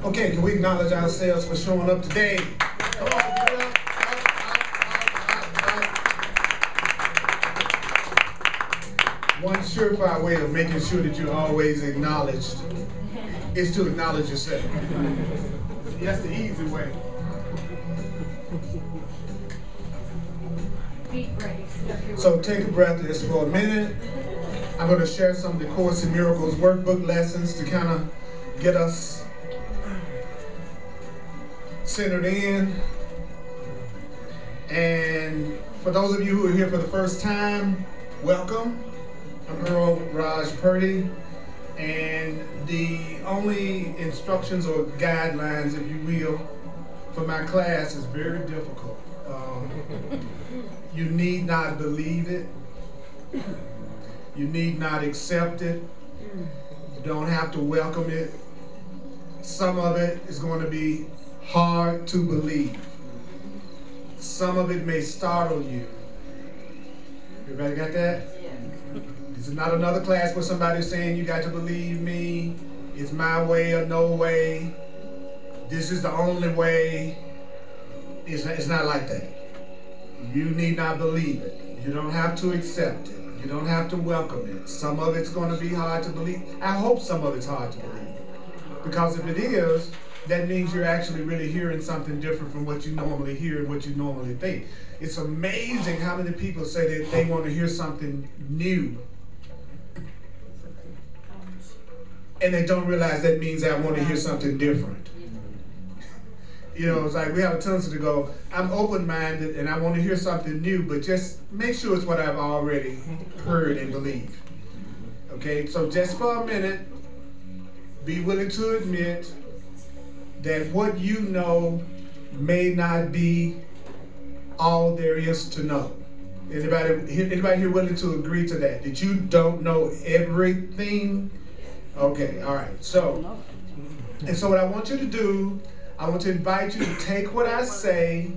Okay, can we acknowledge ourselves for showing up today? Come on, get up. One surefire way of making sure that you're always acknowledged is to acknowledge yourself. That's the easy way. So take a breath just for a minute. I'm going to share some of the Course in Miracles workbook lessons to kind of get us centered in. And for those of you who are here for the first time, welcome. I'm Earl Purdy, and the only instructions or guidelines, if you will, for my class is very difficult. You need not believe it. You need not accept it. You don't have to welcome it. Some of it is going to be hard to believe. Some of it may startle you. Everybody got that? This is not another class where somebody's saying you got to believe me. It's my way or no way. This is the only way. It's not like that. You need not believe it. You don't have to accept it. You don't have to welcome it. Some of it's going to be hard to believe. I hope some of it's hard to believe. Because if it is, that means you're actually really hearing something different from what you normally hear and what you normally think. It's amazing how many people say that they want to hear something new. And they don't realize that means I want to hear something different. You know, it's like we have a tendency to go, I'm open-minded and I want to hear something new, but just make sure it's what I've already heard and believed. Okay, so just for a minute, be willing to admit that what you know may not be all there is to know. Anybody here willing to agree to that? That you don't know everything? Okay, all right. So what I want you to do, I want to invite you to take what I say.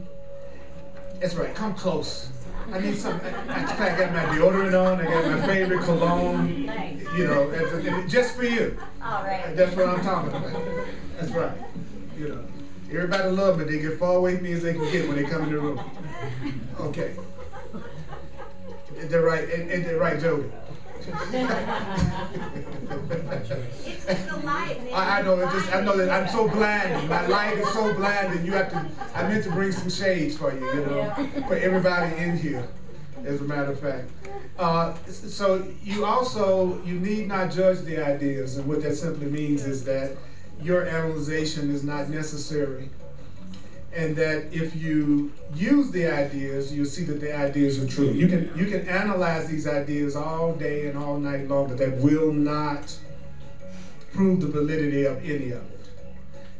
That's right, come close. I need some, I got my deodorant on, I got my favorite cologne, you know, just for you. All right. That's what I'm talking about. That's right. You know, everybody love me. They get far away from me as they can get when they come in the room. Okay. They're right. And they're right, Jody. It's just the light. I know. I know that I'm so blinded. My light is so blinded. You have to. I meant to bring some shades for you. You know, for everybody in here. As a matter of fact. So you need not judge the ideas, and what that simply means is that your analyzation is not necessary, and that if you use the ideas, you'll see that the ideas are true. You can analyze these ideas all day and all night long, but that will not prove the validity of any of it.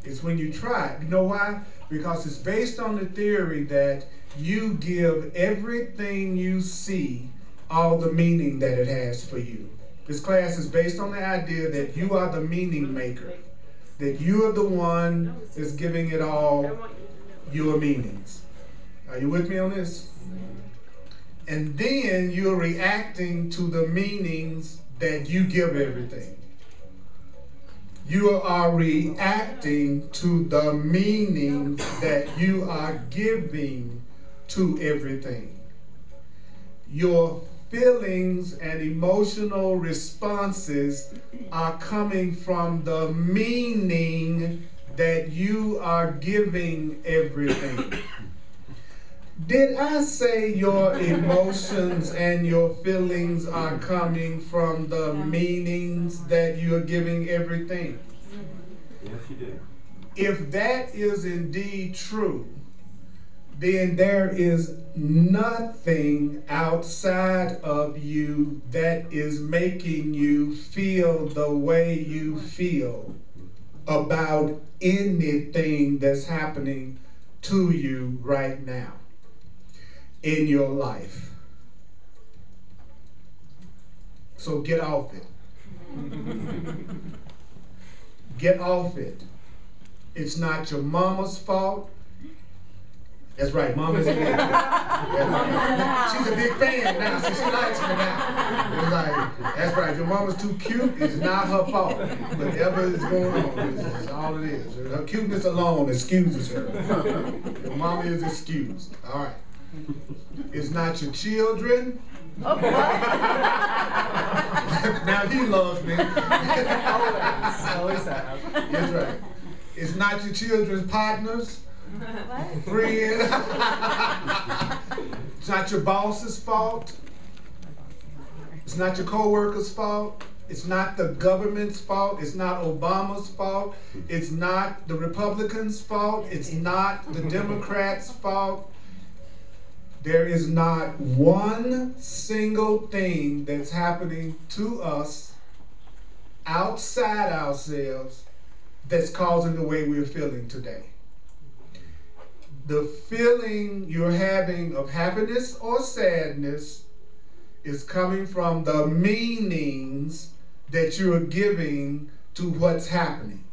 It's when you try it. You know why? Because it's based on the theory that you give everything you see all the meaning that it has for you. This class is based on the idea that you are the meaning maker. That you are the one that's giving it all your meanings. Are you with me on this? And then you're reacting to the meanings that you give everything. You are reacting to the meanings that you are giving to everything. Your feelings and emotional responses are coming from the meaning that you are giving everything. Did I say your emotions and your feelings are coming from the meanings that you are giving everything? Yes, you did. If that is indeed true, then there is nothing outside of you that is making you feel the way you feel about anything that's happening to you right now in your life. So get off it. Get off it. It's not your mama's fault. That's right, Mama's in there too. Yeah. She's a big fan now, so she likes me now. It's like, that's right, your mama's too cute, it's not her fault. Whatever is going on, is all it is. Her cuteness alone excuses her. Your mama is excused. All right. It's not your children. Oh, what? Now he loves me. Always have. That's right. It's not your children's partners. What? Friends. It's not your boss's fault. It's not your co-worker's fault. It's not the government's fault. It's not Obama's fault. It's not the Republicans' fault. It's not the Democrats' fault. There is not one single thing that's happening to us outside ourselves that's causing the way we're feeling today. The feeling you're having of happiness or sadness is coming from the meanings that you're giving to what's happening.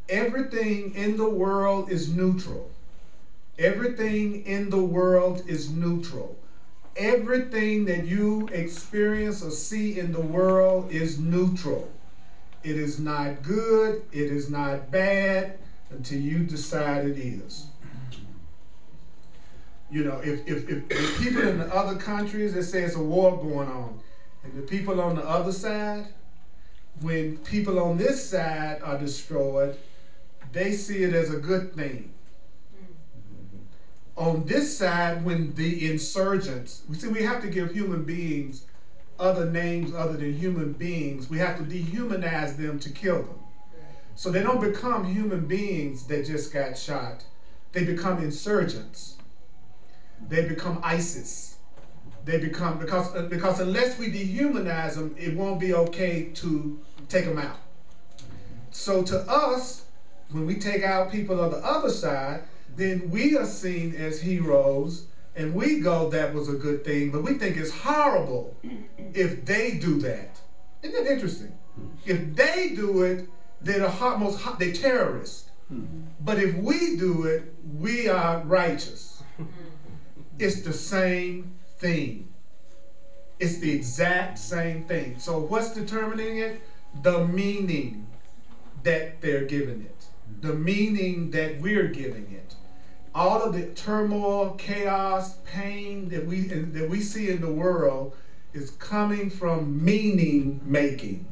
Everything in the world is neutral. Everything in the world is neutral. Everything that you experience or see in the world is neutral. It is not good, it is not bad, until you decide it is. You know, if people in the other countries, they say it's a war going on, and the people on the other side, when people on this side are destroyed, they see it as a good thing. On this side, when the insurgents, we have to give human beings other names other than human beings. We have to dehumanize them to kill them. So they don't become human beings that just got shot. They become insurgents. They become ISIS. They become, because unless we dehumanize them, it won't be okay to take them out. So to us, when we take out people on the other side, then we are seen as heroes, and we go, that was a good thing, but we think it's horrible if they do that. Isn't that interesting? If they do it, they're they're terrorists. But if we do it, we are righteous. It's the same thing. It's the exact same thing. So what's determining it? The meaning that they're giving it. The meaning that we're giving it. All of the turmoil, chaos, pain that we see in the world is coming from meaning making.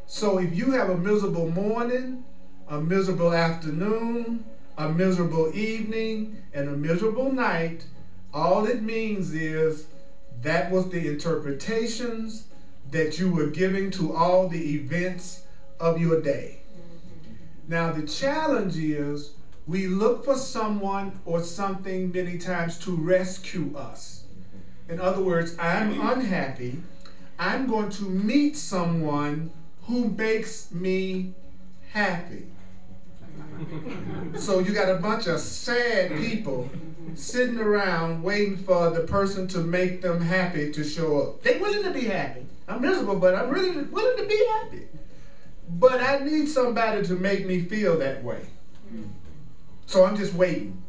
So if you have a miserable morning, a miserable afternoon, a miserable evening, and a miserable night, all it means is that was the interpretations that you were giving to all the events of your day. Now the challenge is we look for someone or something many times to rescue us. In other words, I'm unhappy. I'm going to meet someone who makes me happy. So you got a bunch of sad people sitting around waiting for the person to make them happy to show up. They're willing to be happy. I'm miserable, but I'm really willing to be happy. But I need somebody to make me feel that way. So I'm just waiting.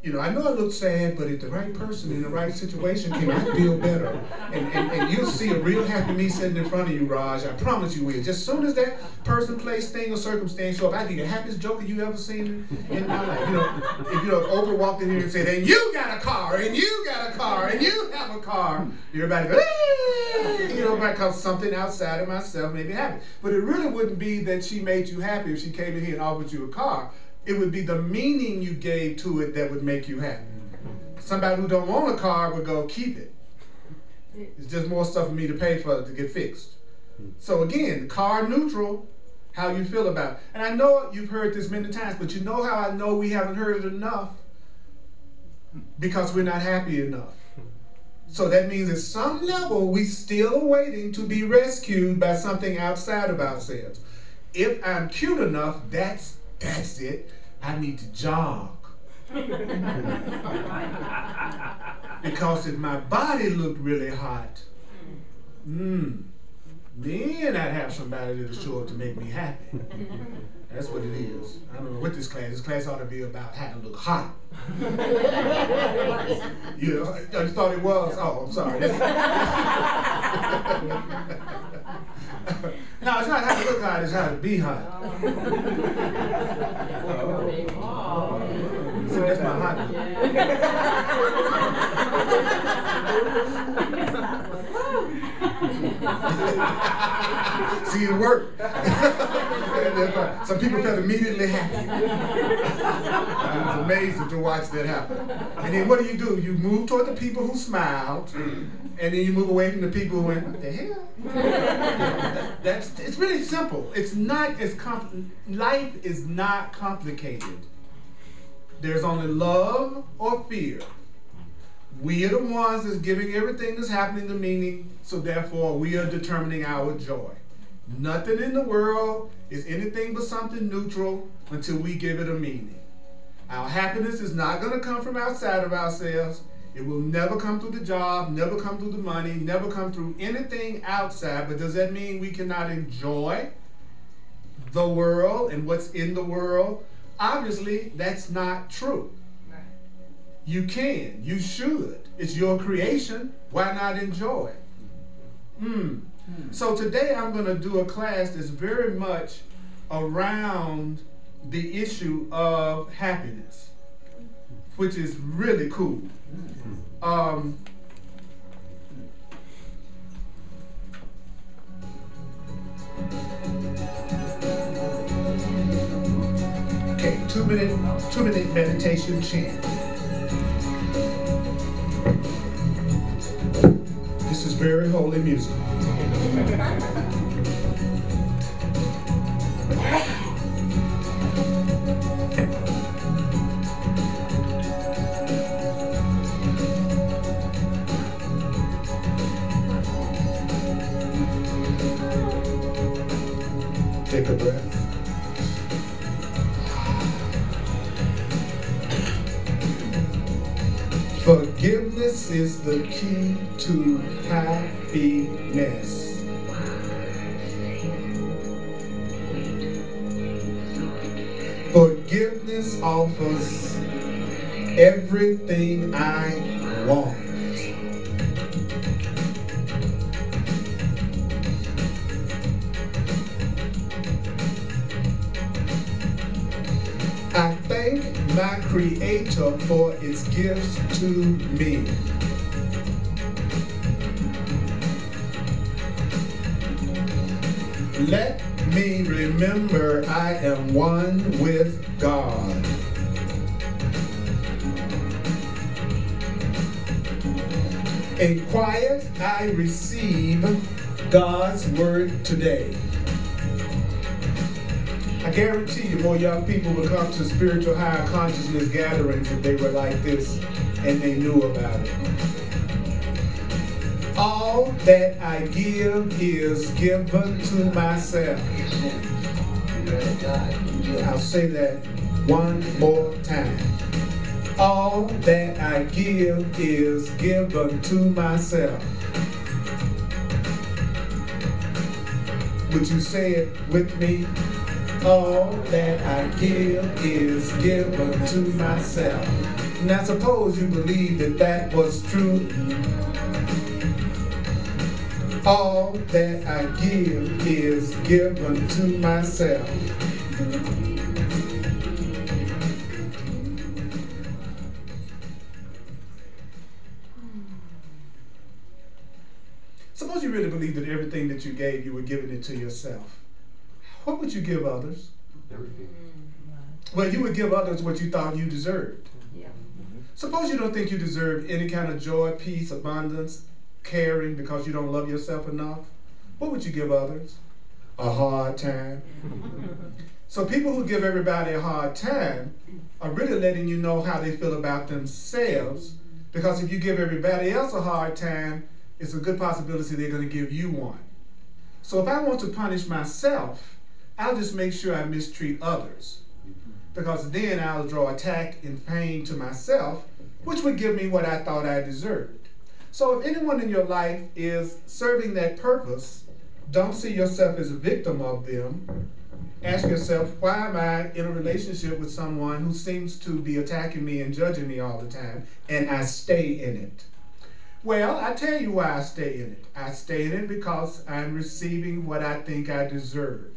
You know, I know I look sad, but if the right person in the right situation can I feel better. And you'll see a real happy me sitting in front of you, Raj. I promise you will. Just as soon as that person, place, thing, or circumstance show up, I'll be the happiest joker you ever seen in my life. You know, if Oprah walked in here and said, and you got a car, and you got a car, and you have a car, everybody goes, you know, because something outside of myself made me happy. But it really wouldn't be that she made you happy if she came in here and offered you a car. It would be the meaning you gave to it that would make you happy. Somebody who don't own a car would go, keep it. It's just more stuff for me to pay for it to get fixed. So again, car neutral, how you feel about it. And I know you've heard this many times, but you know how I know we haven't heard it enough? Because we're not happy enough. So that means at some level, we still are waiting to be rescued by something outside of ourselves. If I'm cute enough, that's it. I need to jog. Because if my body looked really hot, Then I'd have somebody that'll show up to make me happy. That's what it is. I don't know what this class. This class ought to be about how to look hot. You know, I thought it was. Oh, I'm sorry. No, it's not how to look hot. It's how to be hot. So that's my hot. See, it worked. Some people felt immediately happy. It was amazing to watch that happen. And then what do? You move toward the people who smiled, and then you move away from the people who went, what the hell? It's really simple. It's not as life is not complicated. There's only love or fear. We are the ones that's giving everything that's happening the meaning, so therefore we are determining our joy. Nothing in the world is anything but something neutral until we give it a meaning. Our happiness is not going to come from outside of ourselves. It will never come through the job, never come through the money, never come through anything outside. But does that mean we cannot enjoy the world and what's in the world? Obviously, that's not true. You can, you should. It's your creation. Why not enjoy it? So today I'm going to do a class that's very much around the issue of happiness, which is really cool. Okay, two minute meditation chant. This is very holy music. Take a breath. Forgiveness is the key to happiness. Forgiveness offers everything I want. I thank my Creator for its gifts to me. Let me remember I am one with God. In quiet, I receive God's word today. I guarantee you more young people would come to spiritual higher consciousness gatherings if they were like this and they knew about it. All that I give is given to myself. I'll say that one more time. All that I give is given to myself. Would you say it with me? All that I give is given to myself. Now suppose you believe that that was true. All that I give is given to myself. Suppose you really believe that everything that you gave, you were giving it to yourself. What would you give others? Everything. Well, you would give others what you thought you deserved. Yeah. Suppose you don't think you deserve any kind of joy, peace, abundance, caring because you don't love yourself enough. What would you give others? A hard time. So people who give everybody a hard time are really letting you know how they feel about themselves, because if you give everybody else a hard time, it's a good possibility they're going to give you one. So if I want to punish myself, I'll just make sure I mistreat others, because then I'll draw attack and pain to myself, which would give me what I thought I deserved. So if anyone in your life is serving that purpose, Don't see yourself as a victim of them. Ask yourself, why am I in a relationship with someone who seems to be attacking me and judging me all the time, and I stay in it? Well, I tell you why I stay in it. I stay in it because I'm receiving what I think I deserve.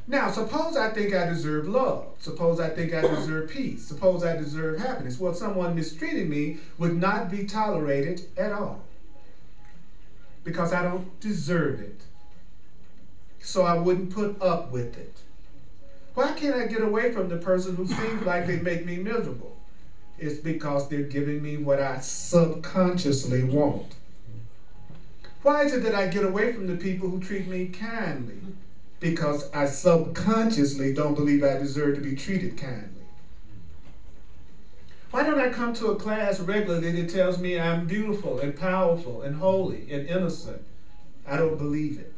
Now, suppose I think I deserve love. Suppose I think I deserve peace. Suppose I deserve happiness. Well, someone mistreating me would not be tolerated at all because I don't deserve it. So I wouldn't put up with it. Why can't I get away from the person who seems like they make me miserable? It's because they're giving me what I subconsciously want. Why is it that I get away from the people who treat me kindly? Because I subconsciously don't believe I deserve to be treated kindly. Why don't I come to a class regularly that tells me I'm beautiful and powerful and holy and innocent? I don't believe it.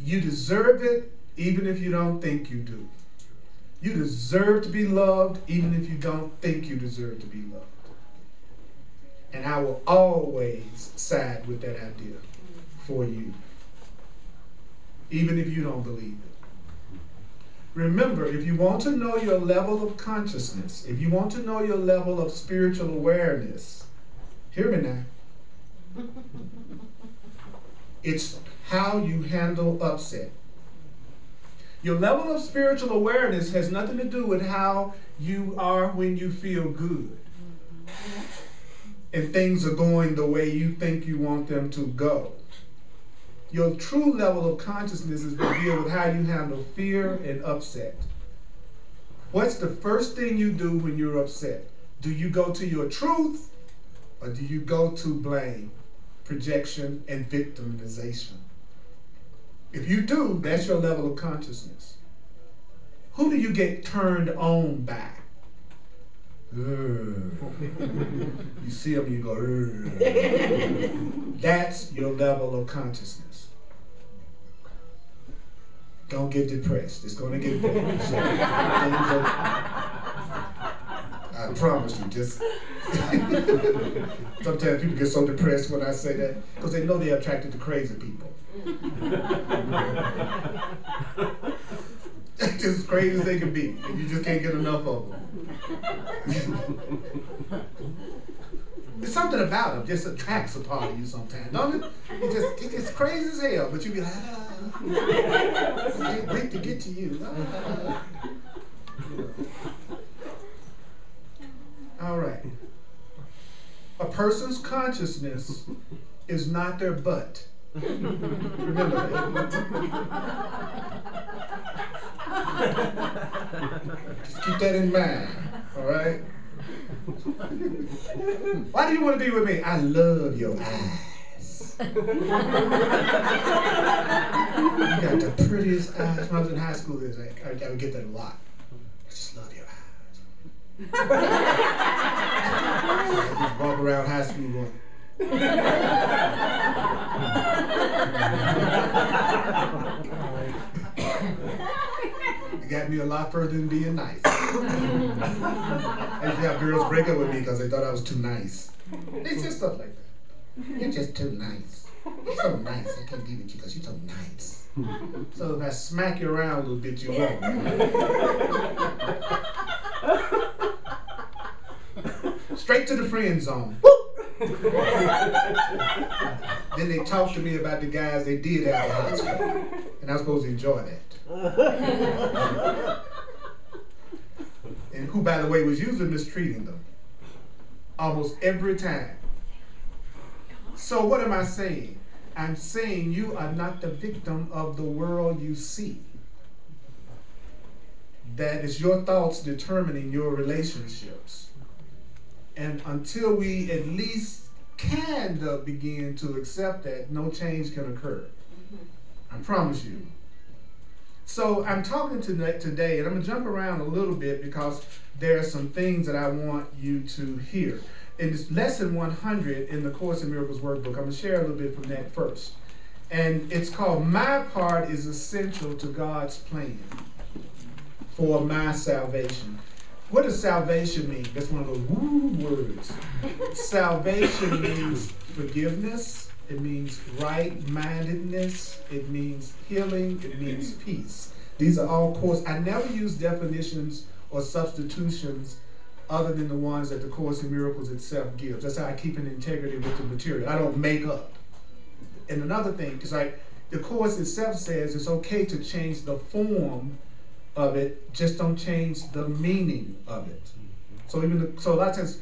You deserve it even if you don't think you do. You deserve to be loved even if you don't think you deserve to be loved. And I will always side with that idea for you, even if you don't believe it. Remember, if you want to know your level of consciousness, if you want to know your level of spiritual awareness, hear me now. It's how you handle upset. Your level of spiritual awareness has nothing to do with how you are when you feel good and things are going the way you think you want them to go. Your true level of consciousness is revealed with how you handle fear and upset. What's the first thing you do when you're upset? Do you go to your truth or do you go to blame, projection, and victimization? If you do, that's your level of consciousness. Who do you get turned on by? You see them, you go, that's your level of consciousness. Don't get depressed. It's going to get better. I promise you, just sometimes people get so depressed when I say that because they know they're attracted to crazy people. Just as crazy as they can be, and you just can't get enough of them. There's something about them just attracts a part of you sometimes, don't it? It's just crazy as hell, but you be like, I can't wait to get to you. All right. A person's consciousness is not their butt. Remember that. Just keep that in mind, all right? Why do you want to be with me? I love your eyes. You got the prettiest eyes. When I was in high school, I would get that a lot. I just love your eyes. I just walk around high school going, it got me a lot further than being nice. I used to have girls break up with me because they thought I was too nice. They said stuff like that. You're just too nice. You're so nice. I can't be with you because you're so nice. So if I smack you around a little bit, you won't. Straight to the friend zone. Then they talked to me about the guys they did have in high school, and I was supposed to enjoy that. And who, by the way, was usually mistreating them almost every time. So what am I saying? I'm saying you are not the victim of the world you see. That is your thoughts determining your relationships. And until we at least kind of begin to accept that, no change can occur. I promise you. So I'm talking today, and I'm going to jump around a little bit because there are some things that I want you to hear. In this lesson 100 in the Course in Miracles workbook, I'm going to share a little bit from that first. And it's called, My Part is Essential to God's Plan for My Salvation. what does salvation mean? That's one of those woo words. Salvation means forgiveness. It means right-mindedness. It means healing. It means peace. These are all Course. I never use definitions or substitutions other than the ones that the Course in Miracles itself gives. That's how I keep in integrity with the material. I don't make up. And another thing is like the Course itself says it's okay to change the form of it, just don't change the meaning of it. So so a lot of times,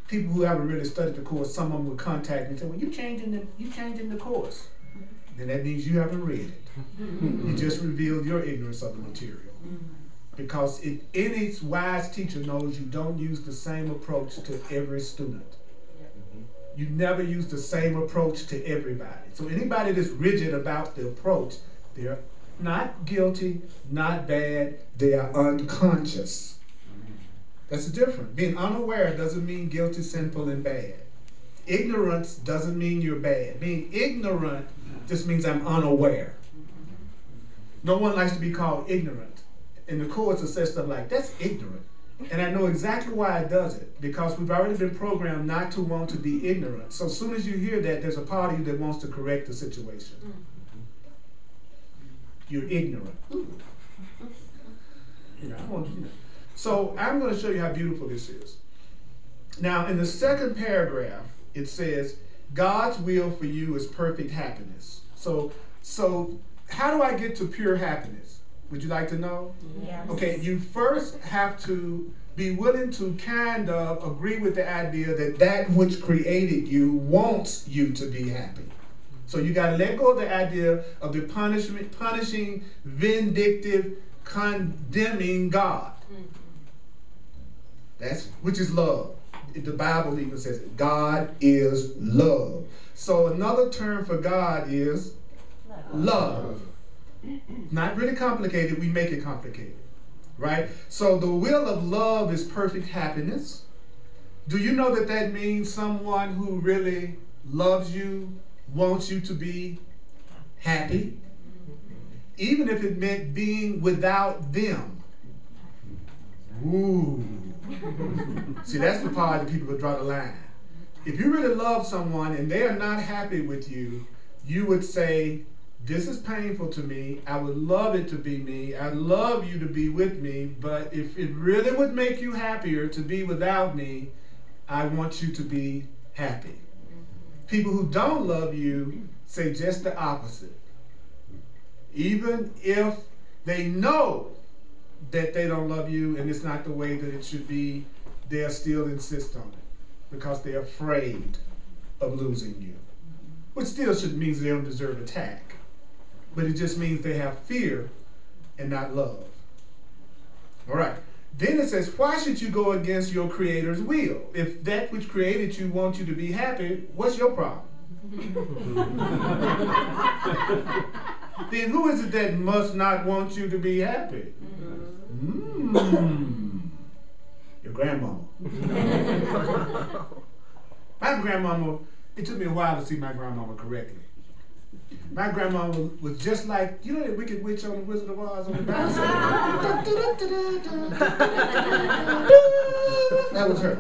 people who haven't really studied the Course, some of them will contact me and say, "Well, you changing the Course." Then that means you haven't read it. You just revealed your ignorance of the material. Because any wise teacher knows you don't use the same approach to every student. You never use the same approach to everybody. So anybody that's rigid about the approach, they're not guilty, not bad, they are unconscious. That's the difference. Being unaware doesn't mean guilty, sinful, and bad. Ignorance doesn't mean you're bad. Being ignorant just means I'm unaware. No one likes to be called ignorant. And the Course will say stuff like, that's ignorant. And I know exactly why it does it. Because we've already been programmed not to want to be ignorant. So as soon as you hear that, there's a part of you that wants to correct the situation. You're ignorant. So I'm going to show you how beautiful this is. Now, in the second paragraph, it says, God's will for you is perfect happiness. So how do I get to pure happiness? Would you like to know? Yes. Okay, you first have to be willing to kind of agree with the idea that that which created you wants you to be happy. So you got to let go of the idea of the punishing, vindictive, condemning God. Which is love. The Bible even says it. God is love. So another term for God is love. Not really complicated, we make it complicated. Right? So the will of love is perfect happiness. Do you know that that means someone who really loves you, wants you to be happy? Even if it meant being without them. Ooh. See, that's the part that people will draw the line. If you really love someone and they are not happy with you, you would say, this is painful to me. I would love it to be me. I'd love you to be with me. But if it really would make you happier to be without me, I want you to be happy. People who don't love you say just the opposite. Even if they know that they don't love you and it's not the way that it should be, they'll still insist on it because they're afraid of losing you. Which still means they don't deserve attack. But it just means they have fear and not love. All right. Then it says, why should you go against your Creator's will? If that which created you wants you to be happy, what's your problem? Then who is it that must not want you to be happy? Your grandmama. My grandmama, it took me a while to see my grandmama correctly. My grandmama was just like, you know that wicked witch on the Wizard of Oz on the bicycle? That was her.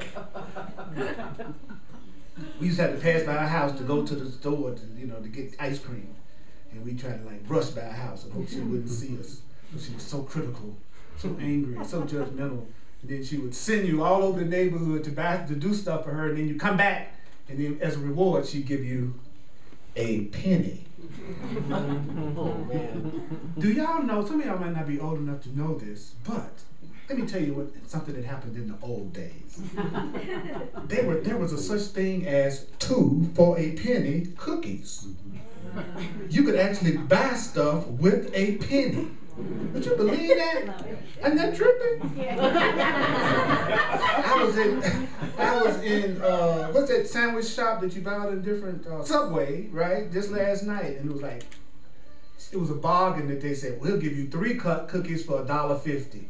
We used to have to pass by our house to go to the store to get ice cream. And we tried to like brush by our house and hope she wouldn't see us. But she was so critical, so angry, so judgmental. And then she would send you all over the neighborhood to do stuff for her, and then you come back, and then as a reward, she'd give you a penny. Oh, man. Do y'all know, some of y'all might not be old enough to know this, but let me tell you something that happened in the old days. There was a such thing as 2 for a penny cookies. You could actually buy stuff with a penny. Would you believe that? Isn't that tripping? I was in what's that sandwich shop that you buy out in different Subway, right? Just last night, and it was a bargain that they said, we'll give you 3 cookies for $1.50.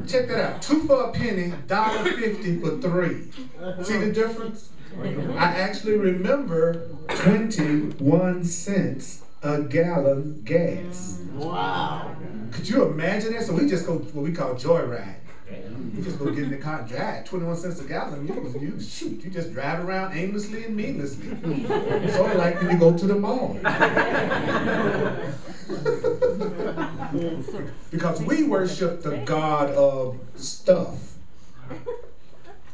Check that out. 2 for a penny, $1.50 for 3. See the difference? I actually remember 21 cents a gallon gas. Wow. Could you imagine that? So we just go what we call joyride. You just go get in the car and drive. 21 cents a gallon. You just drive around aimlessly and meaninglessly. Sort of like when you go to the mall. Because we worship the God of stuff.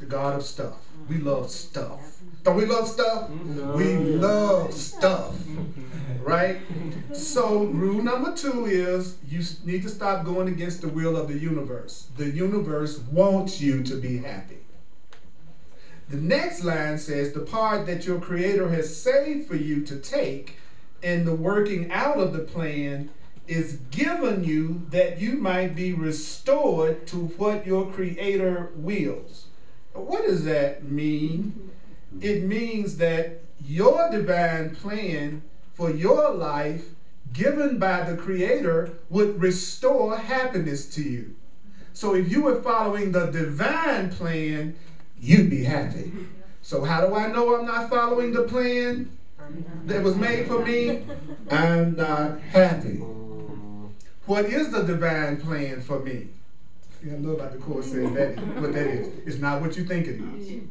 The God of stuff. We love stuff. Don't we love stuff? No. We love stuff. Right? So rule number 2 is you need to stop going against the will of the universe. The universe wants you to be happy. The next line says the part that your Creator has saved for you to take in the working out of the plan is given you that you might be restored to what your Creator wills. What does that mean? It means that your divine plan for your life given by the Creator would restore happiness to you. So if you were following the divine plan, you'd be happy. So how do I know I'm not following the plan that was made for me? I'm not happy. What is the divine plan for me? I love about the course says that what that is. It's not what you think it is.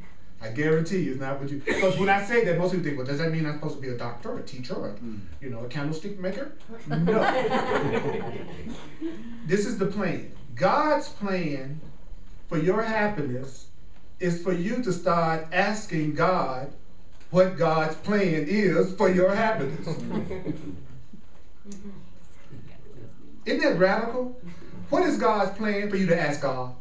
I guarantee you it's not what you... Because when I say that, most people think, well, does that mean I'm supposed to be a doctor or a teacher or, a candlestick maker? No. This is the plan. God's plan for your happiness is for you to start asking God what God's plan is for your happiness. Isn't that radical? What is God's plan for you to ask God?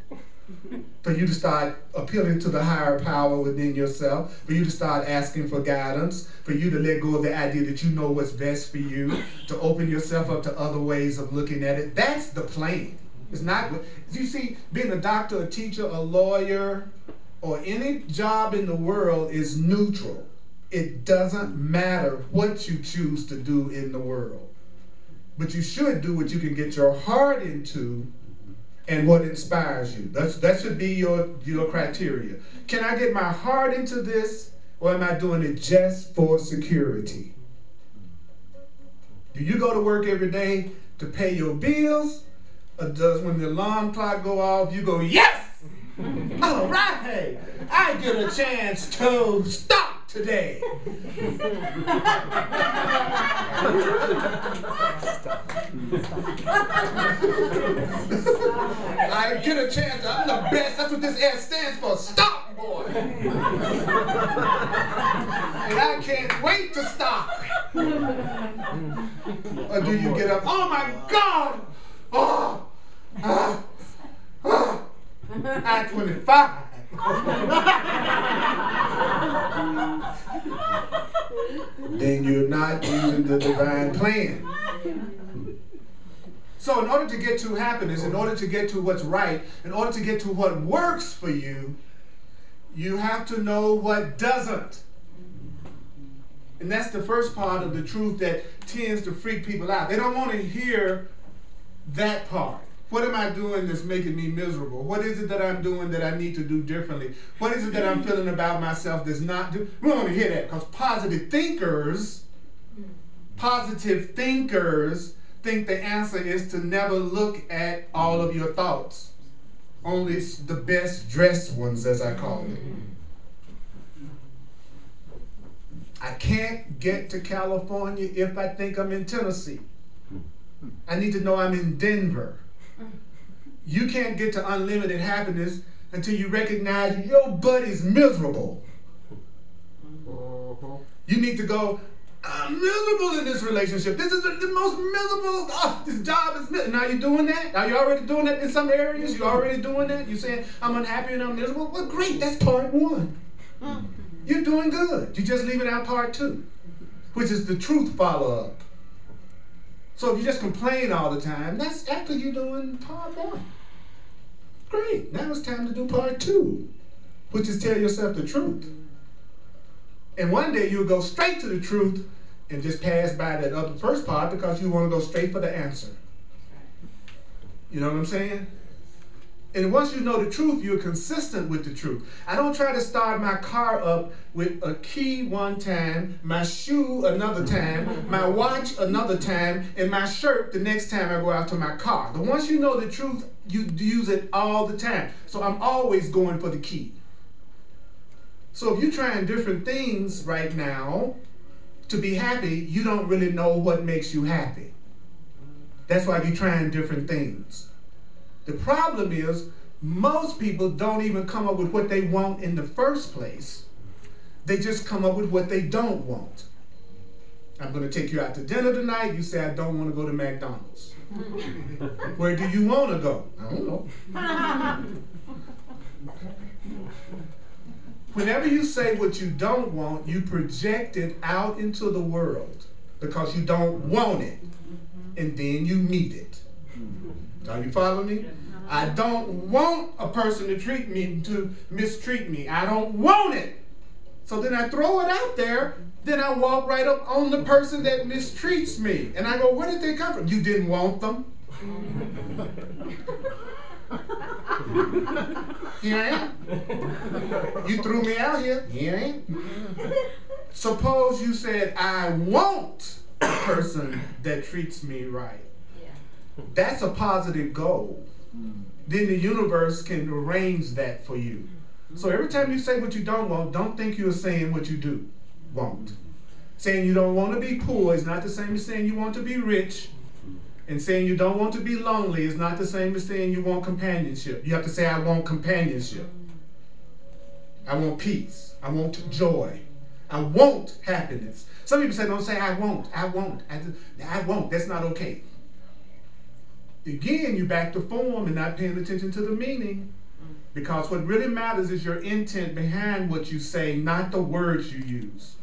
For you to start appealing to the higher power within yourself, for you to start asking for guidance, for you to let go of the idea that you know what's best for you, to open yourself up to other ways of looking at it. That's the plan. It's not, you see, being a doctor, a teacher, a lawyer, or any job in the world is neutral. It doesn't matter what you choose to do in the world. But you should do what you can get your heart into and what inspires you. That should be your criteria. Can I get my heart into this, or am I doing it just for security? Do you go to work every day to pay your bills? Or does when the alarm clock go off, you go, yes! All right! I get a chance to stop today. I get a chance. I'm the best. That's what this S stands for. Stop, boy. And I can't wait to stop. Or do you get up? Oh my God! I-25. Then you're not using the divine plan. So in order to get to happiness, in order to get to what's right, in order to get to what works for you, you have to know what doesn't. And that's the first part of the truth that tends to freak people out. They don't want to hear that part. What am I doing that's making me miserable? What is it that I'm doing that I need to do differently? What is it that I'm feeling about myself that's not do? We don't want to hear that, because positive thinkers think the answer is to never look at all of your thoughts. Only the best dressed ones, as I call it. I can't get to California if I think I'm in Tennessee. I need to know I'm in Denver. You can't get to unlimited happiness until you recognize your buddy's miserable. You need to go, I'm miserable in this relationship. This is the most miserable, this job is miserable. Now you're doing that? Are you already doing that in some areas? You're already doing that? You're saying, I'm unhappy and I'm miserable? Well, great, that's part 1. You're doing good. You're just leaving out part 2, which is the truth follow-up. So if you just complain all the time, that's after you're doing part 1. Great, now it's time to do part 2, which is tell yourself the truth. And one day you'll go straight to the truth and just pass by that other first part because you want to go straight for the answer. You know what I'm saying? And once you know the truth, you're consistent with the truth. I don't try to start my car up with a key one time, my shoe another time, my watch another time, and my shirt the next time I go out to my car. But once you know the truth, you use it all the time. So I'm always going for the key. So if you're trying different things right now to be happy, you don't really know what makes you happy. That's why you're trying different things. The problem is, most people don't even come up with what they want in the first place. They just come up with what they don't want. I'm going to take you out to dinner tonight. You say, I don't want to go to McDonald's. Where do you want to go? I don't know. Whenever you say what you don't want, you project it out into the world because you don't want it. And then you meet it. Are you following me? I don't want a person to mistreat me. I don't want it. So then I throw it out there. Then I walk right up on the person that mistreats me. And I go, where did they come from? You didn't want them. Here I am. You threw me out here. Here I am. Suppose you said, I want a person that treats me right. That's a positive goal. Then the universe can arrange that for you. So every time you say what you don't want, don't think you're saying what you do want. Saying you don't want to be poor is not the same as saying you want to be rich. And saying you don't want to be lonely is not the same as saying you want companionship. You have to say, I want companionship. I want peace. I want joy. I want happiness. Some people say, don't say I won't. I won't. I won't. That's not okay. Again, you're back to form and not paying attention to the meaning. Because what really matters is your intent behind what you say, not the words you use.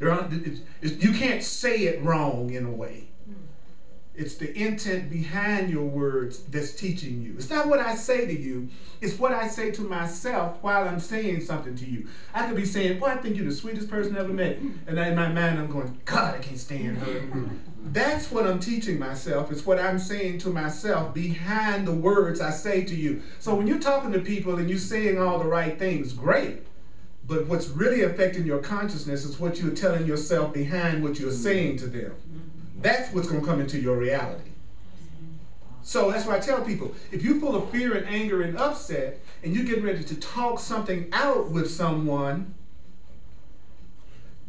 You can't say it wrong in a way. It's the intent behind your words that's teaching you. It's not what I say to you. It's what I say to myself while I'm saying something to you. I could be saying, boy, I think you're the sweetest person I ever met. And in my mind, I'm going, God, I can't stand her. That's what I'm teaching myself. It's what I'm saying to myself behind the words I say to you. So when you're talking to people and you're saying all the right things, great. But what's really affecting your consciousness is what you're telling yourself behind what you're saying to them. That's what's going to come into your reality. So that's why I tell people, if you're full of fear and anger and upset, and you're getting ready to talk something out with someone,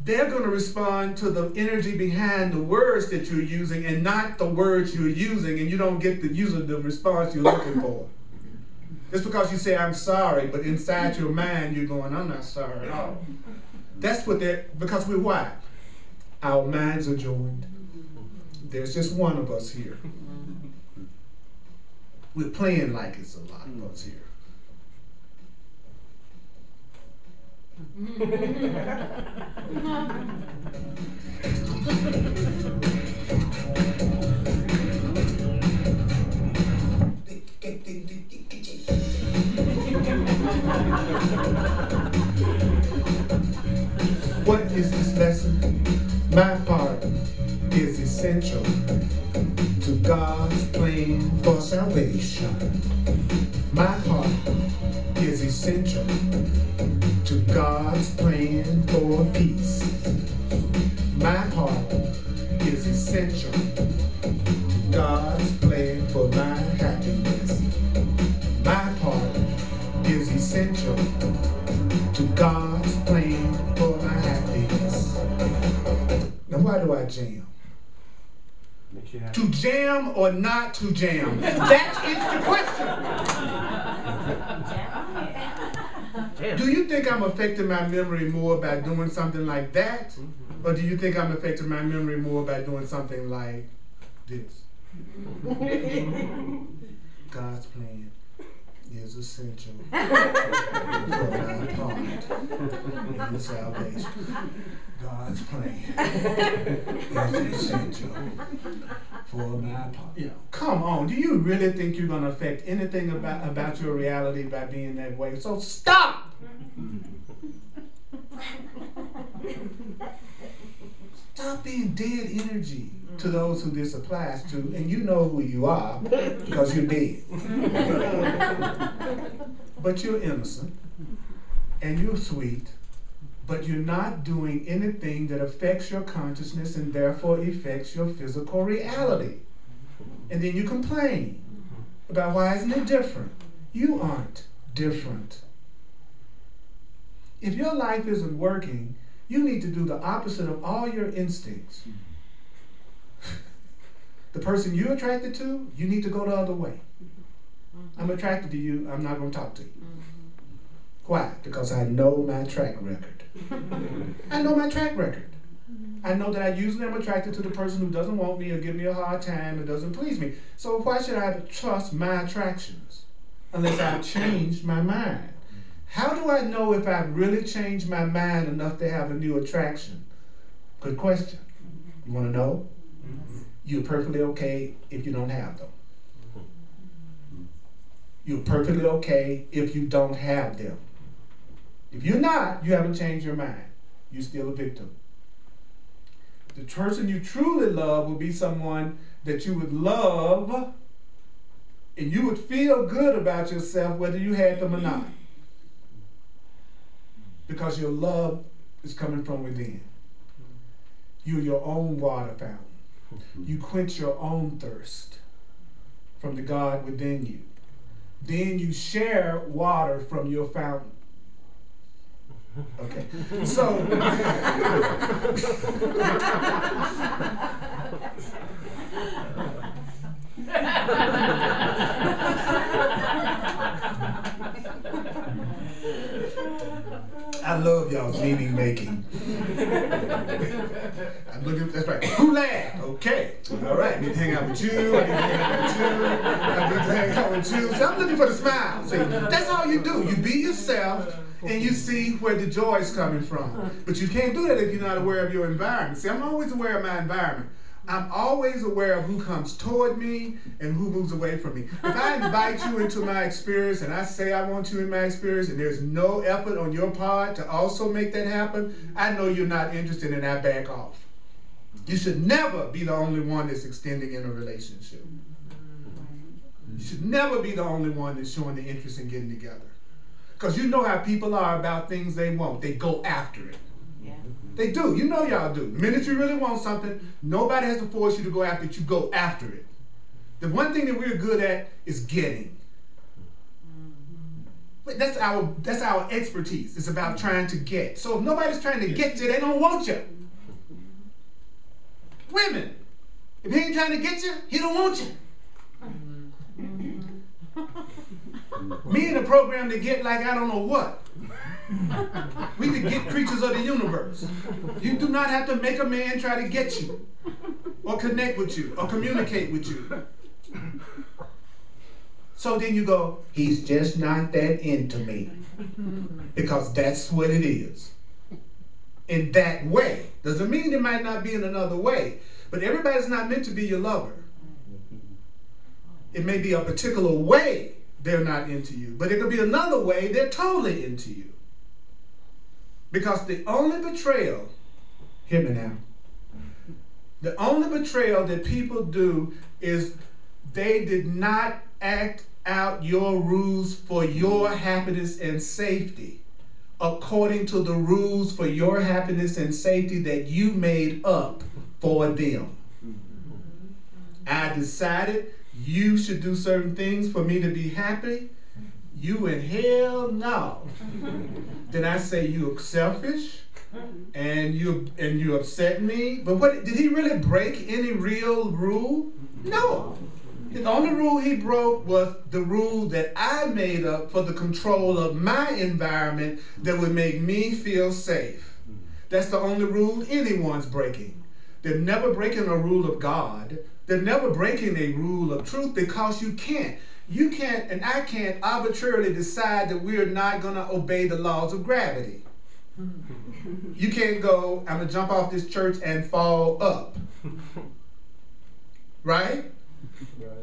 they're going to respond to the energy behind the words that you're using and not the words you're using, and you don't get the response you're looking for. Just because you say, I'm sorry, but inside your mind, you're going, I'm not sorry at all. That's what because we're why? Our minds are joined. There's just one of us here. We're playing like it's a lot of us here. What is this lesson? My part is essential to God's plan for salvation. My part is essential to God's plan for peace. My part is essential to God's plan for my happiness. My part is essential to God's plan for my happiness. Now why do I jam? To jam or not to jam? That is the question. Do you think I'm affecting my memory more by doing something like that? Or do you think I'm affecting my memory more by doing something like this? God's plan is essential for my part in salvation. God's plan is essential for my part. Come on, do you really think you're going to affect anything about your reality by being that way? So stop! Stop being dead energy. to those who this applies to, and you know who you are because you're dead. But you're innocent and you're sweet, but you're not doing anything that affects your consciousness and therefore affects your physical reality. And then you complain about why isn't it different? You aren't different. If your life isn't working, you need to do the opposite of all your instincts. The person you're attracted to, you need to go the other way. I'm attracted to you, I'm not going to talk to you. Why? Because I know my track record. I know my track record. I know that I usually am attracted to the person who doesn't want me or give me a hard time and doesn't please me. So why should I trust my attractions unless I change my mind? How do I know if I've really changed my mind enough to have a new attraction? Good question. You want to know? You're perfectly okay if you don't have them. You're perfectly okay if you don't have them. If you're not, you haven't changed your mind. You're still a victim. The person you truly love will be someone that you would love and you would feel good about yourself whether you had them or not. Because your love is coming from within. You're your own water fountain. You quench your own thirst from the God within you. Then you share water from your fountain. Okay, so I love y'all's meaning making. I'm looking, that's right. Who laughed? Okay. All right. I need to hang out with you. I need to hang out with you. I need to hang out with you. So I'm looking for the smile. See, that's all you do. You be yourself and you see where the joy is coming from. But you can't do that if you're not aware of your environment. See, I'm always aware of my environment. I'm always aware of who comes toward me and who moves away from me. If I invite you into my experience and I say I want you in my experience and there's no effort on your part to also make that happen, I know you're not interested and I back off. You should never be the only one that's extending in a relationship. You should never be the only one that's showing the interest in getting together. Because you know how people are about things they want. They go after it. They do. You know y'all do. The minute you really want something, nobody has to force you to go after it. You go after it. The one thing that we're good at is getting. That's our expertise. It's about trying to get. So if nobody's trying to get you, they don't want you. Women, if he ain't trying to get you, he don't want you. Me in a program to get like I don't know what. We the get creatures of the universe. You do not have to make a man try to get you or connect with you or communicate with you. So then you go, he's just not that into me. Because that's what it is. In that way. Doesn't mean it might not be in another way. But everybody's not meant to be your lover. It may be a particular way they're not into you. But it could be another way they're totally into you. Because the only betrayal, hear me now, the only betrayal that people do is they did not act out your rules for your happiness and safety according to the rules for your happiness and safety that you made up for them. I decided you should do certain things for me to be happy. You in hell no. Then I say you're selfish and you upset me. But what did he really break any real rule? No. The only rule he broke was the rule that I made up for the control of my environment that would make me feel safe. That's the only rule anyone's breaking. They're never breaking a rule of God. They're never breaking a rule of truth because you can't. You can't and I can't arbitrarily decide that we're not going to obey the laws of gravity. You can't go, I'm going to jump off this church and fall up. Right?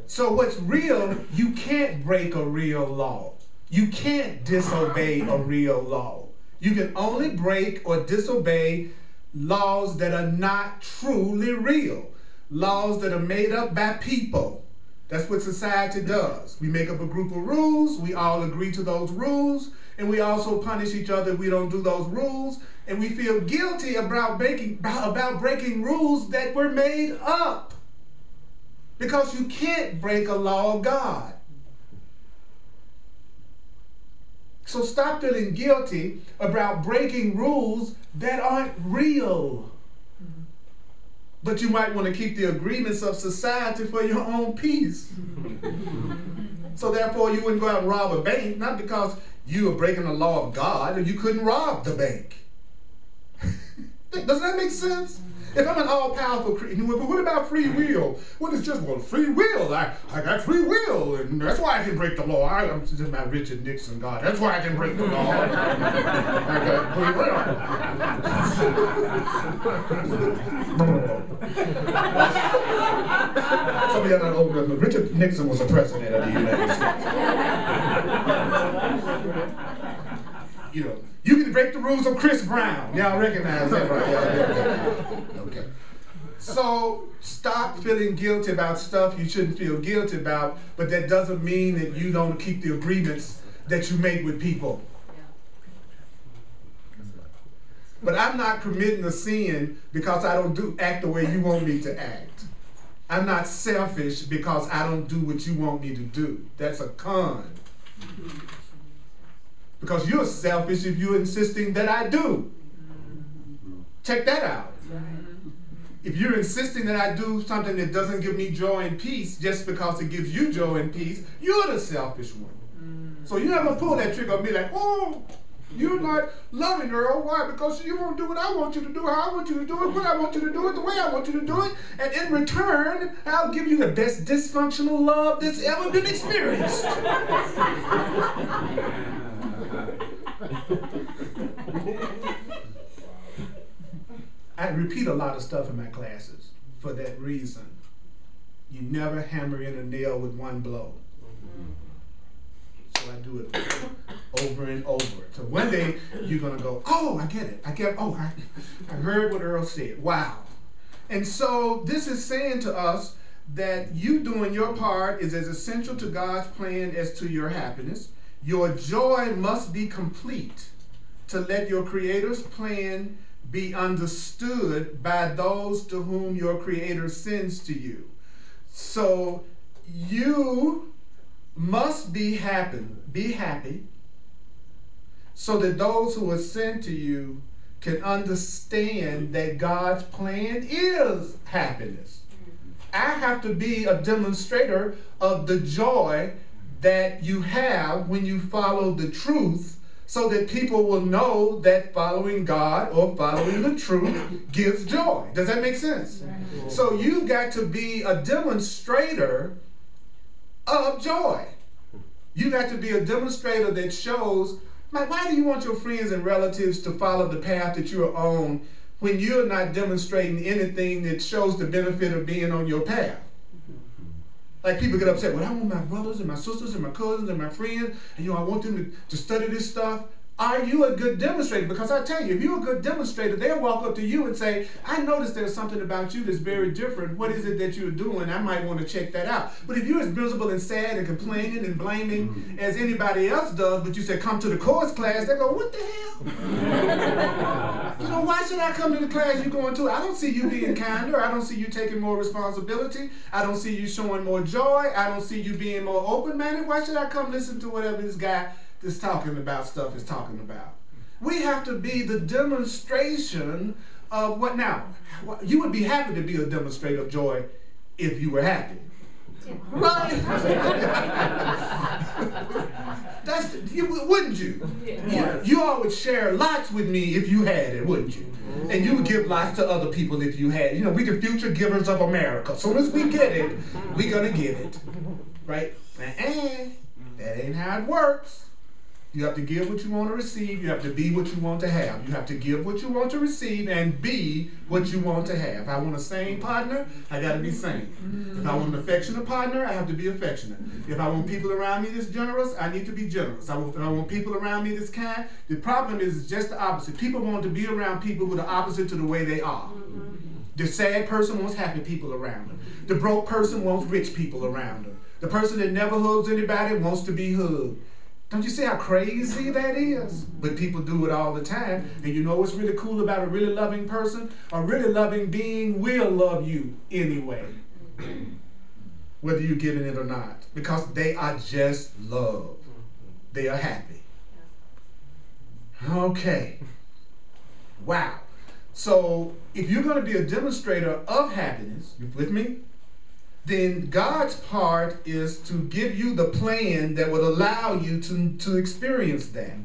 So what's real, you can't break a real law. You can't disobey a real law. You can only break or disobey laws that are not truly real. laws that are made up by people. That's what society does. We make up a group of rules, we all agree to those rules, and we also punish each other if we don't do those rules, and we feel guilty about breaking rules that were made up. Because you can't break a law of God. So stop feeling guilty about breaking rules that aren't real. But you might want to keep the agreements of society for your own peace. So therefore you wouldn't go out and rob a bank, not because you were breaking the law of God and you couldn't rob the bank. Does that make sense? If I'm an all-powerful Christian, but what about free will? What is just, well, free will? I got free will, and that's why I can break the law. I'm just my Richard Nixon God. That's why I can break the law. I got free will. Some of you are not old enough. Richard Nixon was the president of the United States. You know, you can break the rules of Chris Brown. Y'all recognize that, right? Okay. So stop feeling guilty about stuff you shouldn't feel guilty about, but that doesn't mean that you don't keep the agreements that you make with people. But I'm not committing a sin because I don't act the way you want me to act. I'm not selfish because I don't do what you want me to do. That's a con. Because you're selfish if you're insisting that I do. Check that out. If you're insisting that I do something that doesn't give me joy and peace just because it gives you joy and peace, you're the selfish one. So you're not going to pull that trick on me like, oh, you're not loving Earl. Why? Because you won't do what I want you to do, how I want you to do it, when I want you to do it, the way I want you to do it. And in return, I'll give you the best dysfunctional love that's ever been experienced. I repeat a lot of stuff in my classes for that reason. You never hammer in a nail with one blow. So I do it over and over. So one day you're going to go, oh, I get it. I heard what Earl said. Wow. And so this is saying to us that you doing your part is as essential to God's plan as to your happiness. Your joy must be complete to let your Creator's plan be understood by those to whom your Creator sends to you. So you must be happy, so that those who are sent to you can understand that God's plan is happiness. I have to be a demonstrator of the joy that you have when you follow the truth, so that people will know that following God or following the truth gives joy. Does that make sense? So you've got to be a demonstrator of joy. You got to be a demonstrator that shows, like, why do you want your friends and relatives to follow the path that you're on when you're not demonstrating anything that shows the benefit of being on your path? Like, people get upset, well, I want my brothers and my sisters and my cousins and my friends, and I want them to study this stuff. Are you a good demonstrator? Because I tell you, if you're a good demonstrator, they'll walk up to you and say, I noticed there's something about you that's very different. What is it that you're doing? I might want to check that out. But if you're as miserable and sad and complaining and blaming as anybody else does, but you say, come to the course class, they go, what the hell? Why should I come to the class you're going to? I don't see you being kinder. I don't see you taking more responsibility. I don't see you showing more joy. I don't see you being more open-minded. Why should I come listen to whatever this guy that's talking about stuff is talking about? We have to be the demonstration of what now? You would be happy to be a demonstrator of joy if you were happy. Right? Wouldn't you? You all would share lots with me if you had it, wouldn't you? And you would give lots to other people if you had it. We the future givers of America. As soon as we get it, we're going to give it. Right? That ain't how it works. You have to give what you want to receive. You have to be what you want to have. You have to give what you want to receive and be what you want to have. If I want a sane partner, I got to be sane. If I want an affectionate partner, I have to be affectionate. If I want people around me that's generous, I need to be generous. If I want people around me that's kind, the problem is just the opposite. People want to be around people who are the opposite to the way they are. The sad person wants happy people around them. The broke person wants rich people around them. The person that never hugs anybody wants to be hugged. Don't you see how crazy that is? But people do it all the time. And you know what's really cool about a really loving person? A really loving being will love you anyway, whether you're giving it or not, because they are just love. They are happy. Okay. Wow. So if you're going to be a demonstrator of happiness, you with me? Then God's part is to give you the plan that will allow you to experience that.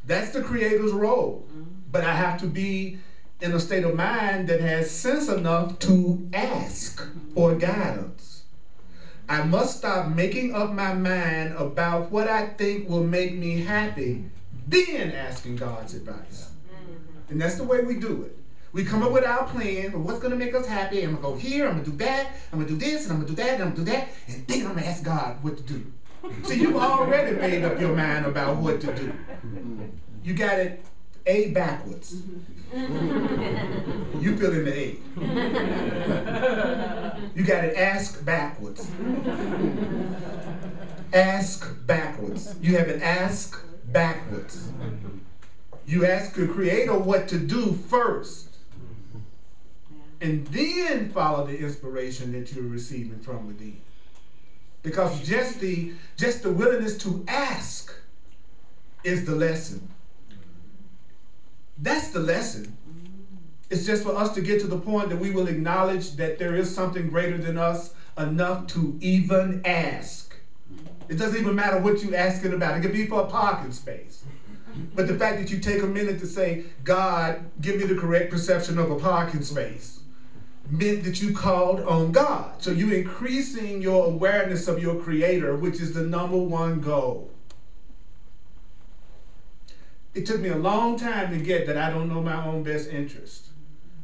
That's the Creator's role. But I have to be in a state of mind that has sense enough to ask for guidance. I must stop making up my mind about what I think will make me happy, then asking God's advice. And that's the way we do it. We come up with our plan for what's going to make us happy. I'm going to go here, I'm going to do that, I'm going to do this, and I'm going to do that, and I'm going to do that, and then I'm going to ask God what to do. See, you've already made up your mind about what to do. You got it A backwards. You fill in the A. You got it ask backwards. Ask backwards. You have it ask backwards. You ask the Creator what to do first, and then follow the inspiration that you're receiving from within. Because just the willingness to ask is the lesson. That's the lesson. It's just for us to get to the point that we will acknowledge that there is something greater than us enough to even ask. It doesn't even matter what you're asking about. It could be for a parking space. But the fact that you take a minute to say, God, give me the correct perception of a parking space, meant that you called on God. So you're increasing your awareness of your Creator, which is the #1 goal. It took me a long time to get that I don't know my own best interest,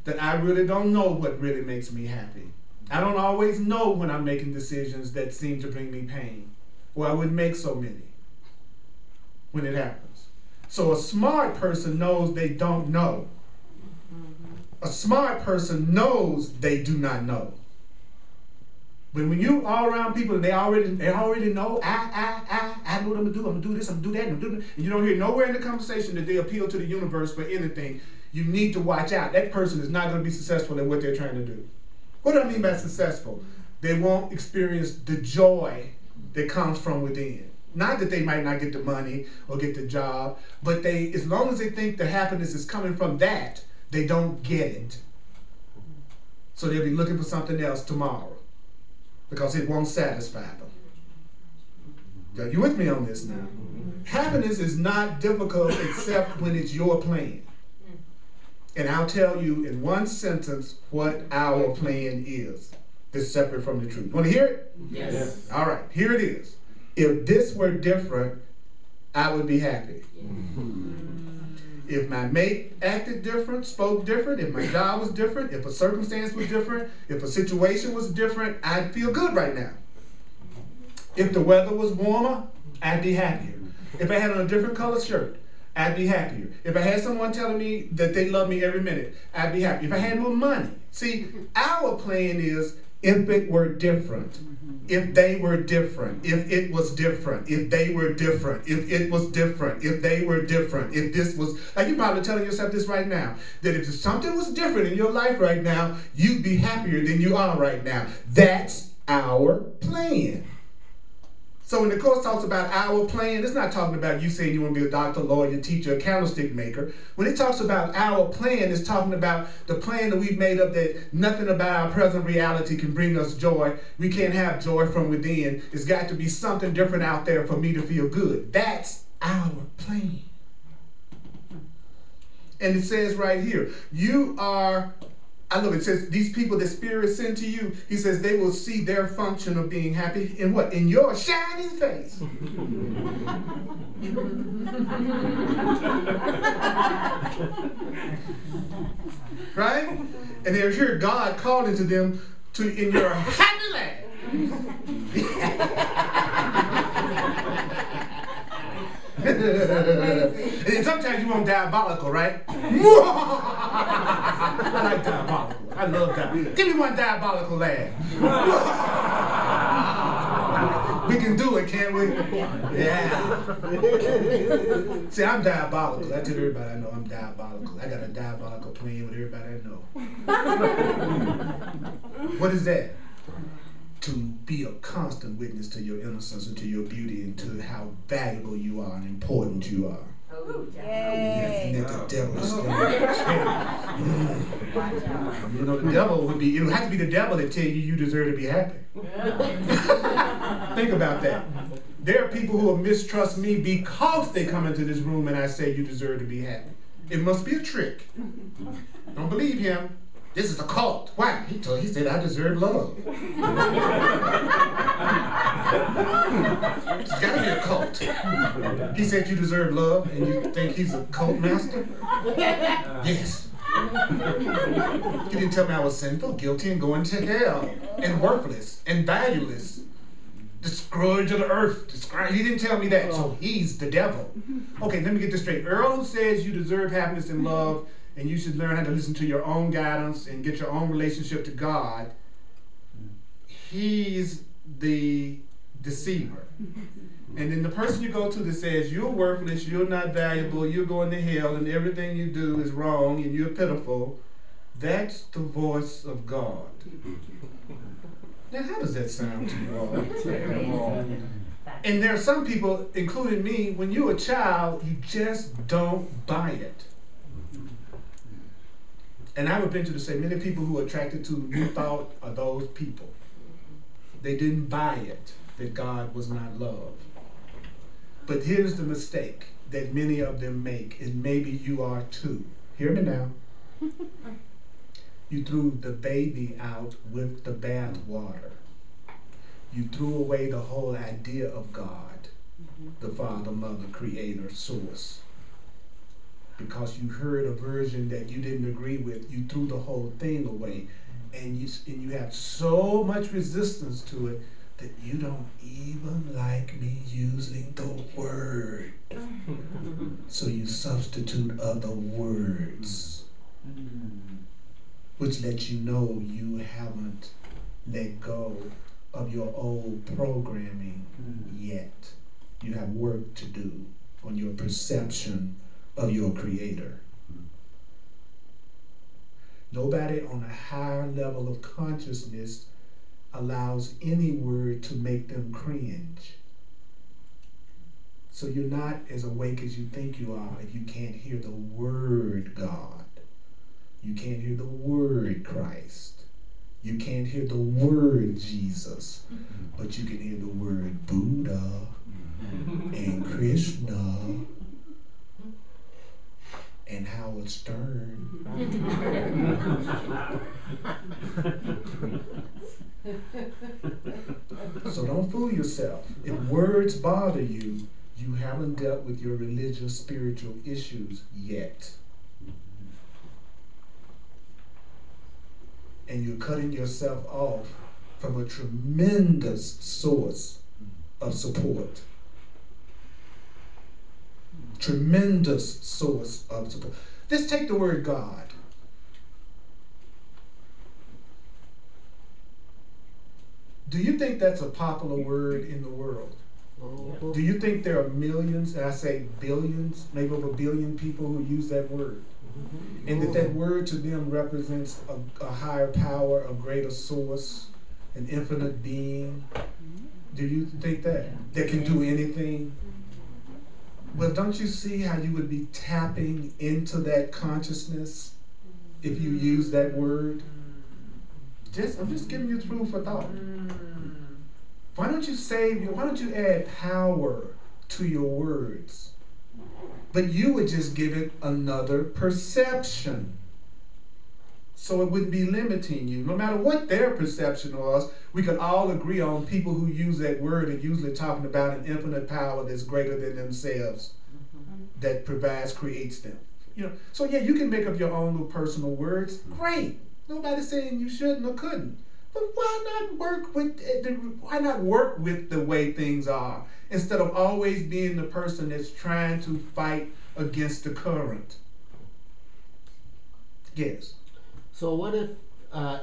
that I really don't know what really makes me happy. I don't always know when I'm making decisions that seem to bring me pain, or I wouldn't make so many when it happens. So a smart person knows they don't know. A smart person knows they do not know. But when you all around people and they already know, I know what I'm gonna do. I'm gonna do this. I'm gonna do that. I'm gonna do that. And you don't hear nowhere in the conversation that they appeal to the universe for anything. You need to watch out. That person is not gonna be successful at what they're trying to do. What do I mean by successful? They won't experience the joy that comes from within. Not that they might not get the money or get the job, but as long as they think the happiness is coming from that, they don't get it. So they'll be looking for something else tomorrow because it won't satisfy them. Are you with me on this now? Happiness is not difficult except when it's your plan. And I'll tell you in one sentence what our plan is. That's separate from the truth. Want to hear it? Yes. All right, here it is. If this were different, I would be happy. If my mate acted different, spoke different, if my job was different, if a circumstance was different, if a situation was different, I'd feel good right now. If the weather was warmer, I'd be happier. If I had on a different color shirt, I'd be happier. If I had someone telling me that they love me every minute, I'd be happy. If I had more money. See, our plan is if it were different. If they were different, if it was different, if they were different, if it was different, if they were different, if this was, like you're probably telling yourself this right now, that if something was different in your life right now, you'd be happier than you are right now. That's our plan. So when the Course talks about our plan, it's not talking about you saying you want to be a doctor, lawyer, teacher, a candlestick maker. When it talks about our plan, it's talking about the plan that we've made up that nothing about our present reality can bring us joy. We can't have joy from within. It's got to be something different out there for me to feel good. That's our plan. And it says right here, you are, I love it, it says these people that Spirit sent to you, he says they will see their function of being happy in what? In your shining face. Right? And they'll hear God calling to them to in your happy land. And sometimes you want diabolical, right? I like diabolical. I love diabolical. Give me one diabolical laugh. We can do it, can't we? Yeah. See, I'm diabolical. I tell everybody I know I'm diabolical. I got a diabolical plan with everybody I know. What is that? To be a constant witness to your innocence and to your beauty and to how valuable you are and important you are. Yay. And that the devil is you know, the devil would be, it would have to be the devil that tell you deserve to be happy. Think about that. There are people who will mistrust me because they come into this room and I say you deserve to be happy. It must be a trick. Don't believe him. This is a cult. Why? He said I deserve love. It's gotta be a cult. He said you deserve love and you think he's a cult master? Yes. You didn't tell me I was sinful, guilty, and going to hell, and worthless, and valueless. The scourge of the earth. He didn't tell me that, so he's the devil. Okay, let me get this straight. Earl, who says you deserve happiness and love, and you should learn how to listen to your own guidance and get your own relationship to God, he's the deceiver. And then the person you go to that says you're worthless, you're not valuable, you're going to hell, and everything you do is wrong, and you're pitiful, that's the voice of God. Now, how does that sound to you all? And there are some people, including me, when you're a child, you just don't buy it. And I would venture to say many people who are attracted to New Thought are those people. They didn't buy it, that God was not love. But here's the mistake that many of them make, and maybe you are too. Hear me now. You threw the baby out with the bath water. You threw away the whole idea of God, the Father, Mother, Creator, Source. Because you heard a version that you didn't agree with, you threw the whole thing away. And you have so much resistance to it that you don't even like me using the word. So you substitute other words, which lets you know you haven't let go of your old programming yet. You have work to do on your perception of your Creator. Nobody on a higher level of consciousness allows any word to make them cringe. So you're not as awake as you think you are if you can't hear the word God. You can't hear the word Christ. You can't hear the word Jesus. But you can hear the word Buddha and Krishna and Howard Stern. So don't fool yourself. If words bother you, you haven't dealt with your religious, spiritual issues yet. And you're cutting yourself off from a tremendous source of support. Tremendous source of support. Let's take the word God. Do you think that's a popular word in the world? Do you think there are millions, and I say billions, maybe over a billion people who use that word? And that word to them represents a higher power, a greater source, an infinite being? Do you think that can do anything? Well, don't you see how you would be tapping into that consciousness if you use that word? I'm just giving you food for thought. Why don't you add power to your words? But you would just give it another perception. So it wouldn't be limiting you. No matter what their perception was, we could all agree on people who use that word are usually talking about an infinite power that's greater than themselves, that provides, creates them. So yeah, you can make up your own little personal words. Great. Nobody's saying you shouldn't or couldn't. But why not work with the way things are instead of always being the person that's trying to fight against the current. Yes. So what if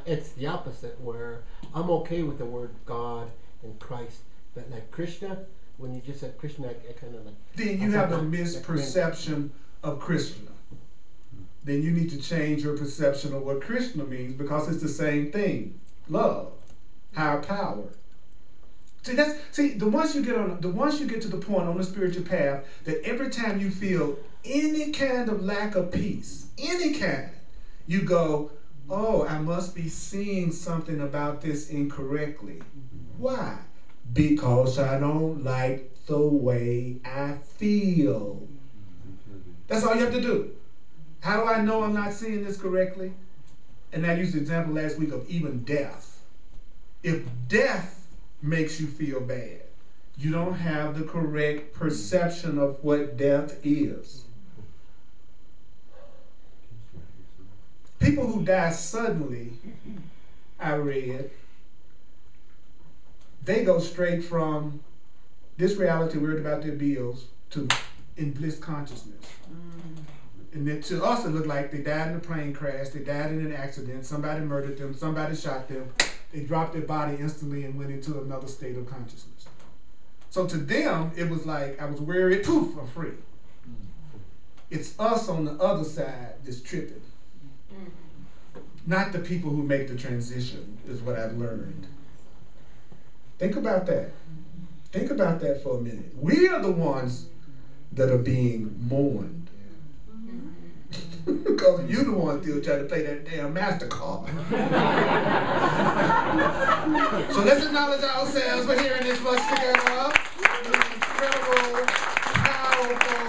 it's the opposite, where I'm okay with the word God and Christ, but like Krishna, when you just said Krishna, I kind of like... Then you have a misperception of Krishna. Then you need to change your perception of what Krishna means, because it's the same thing. Love, higher power. Once you get to the point on the spiritual path that every time you feel any kind of lack of peace, any kind, you go, oh, I must be seeing something about this incorrectly. Why? Because I don't like the way I feel. That's all you have to do. How do I know I'm not seeing this correctly? And I used the example last week of even death. If death makes you feel bad, you don't have the correct perception of what death is. People who die suddenly, I read, they go straight from this reality, worried about their bills, to in bliss consciousness. And then to us, it looked like they died in a plane crash, they died in an accident, somebody murdered them, somebody shot them, they dropped their body instantly and went into another state of consciousness. So to them, it was like, I was worried, poof, I'm free. It's us on the other side that's tripping. Not the people who make the transition, is what I've learned. Think about that. Think about that for a minute. We are the ones that are being mourned. Because you're the one still trying to play that damn MasterCard. So let's acknowledge ourselves for hearing this much together. Incredible, powerful,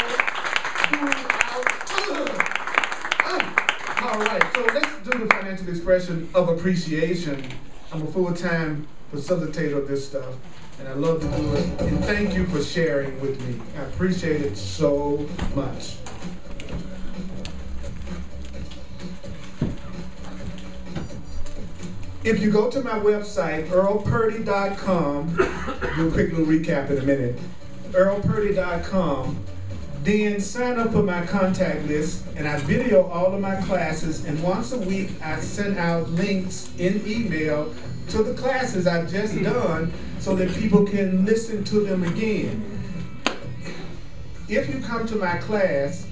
all right, so let's do the financial expression of appreciation. I'm a full-time facilitator of this stuff, and I love to do it. And thank you for sharing with me. I appreciate it so much. If you go to my website, earlpurdy.com, do a quick little recap in a minute, earlpurdy.com, then sign up for my contact list, and I video all of my classes, and once a week I send out links in email to the classes I've just done so that people can listen to them again. If you come to my class,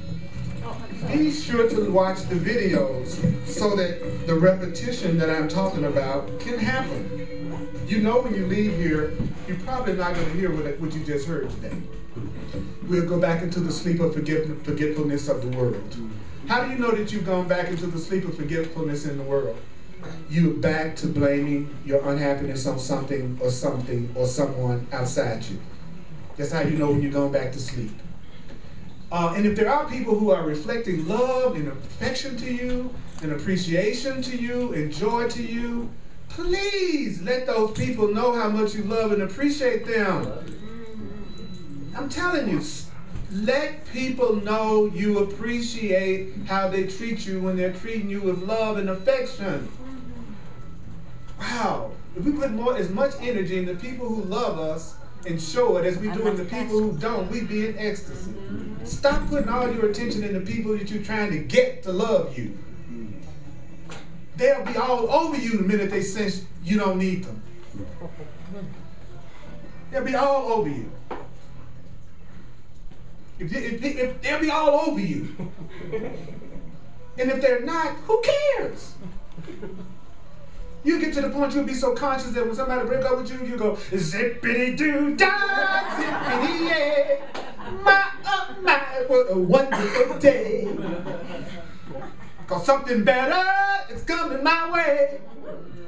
be sure to watch the videos so that the repetition that I'm talking about can happen. You know when you leave here, you're probably not going to hear what you just heard today. We'll go back into the sleep of forgetfulness of the world. How do you know that you've gone back into the sleep of forgetfulness in the world? You're back to blaming your unhappiness on something or someone outside you. That's how you know when you're going back to sleep. And if there are people who are reflecting love and affection to you, and appreciation to you, and joy to you, please let those people know how much you love and appreciate them. I'm telling you, let people know you appreciate how they treat you when they're treating you with love and affection. Wow. If we put as much energy in the people who love us and show it as we do in the people who don't, we'd be in ecstasy. Stop putting all your attention in the people that you're trying to get to love you. They'll be all over you the minute they sense you don't need them. They'll be all over you. If they'll be all over you. And if they're not, who cares? You get to the point you'll be so conscious that when somebody break up with you, you go, zippity-doo-dah, zippity-yeah, my, what a wonderful day. Cause something better is coming my way.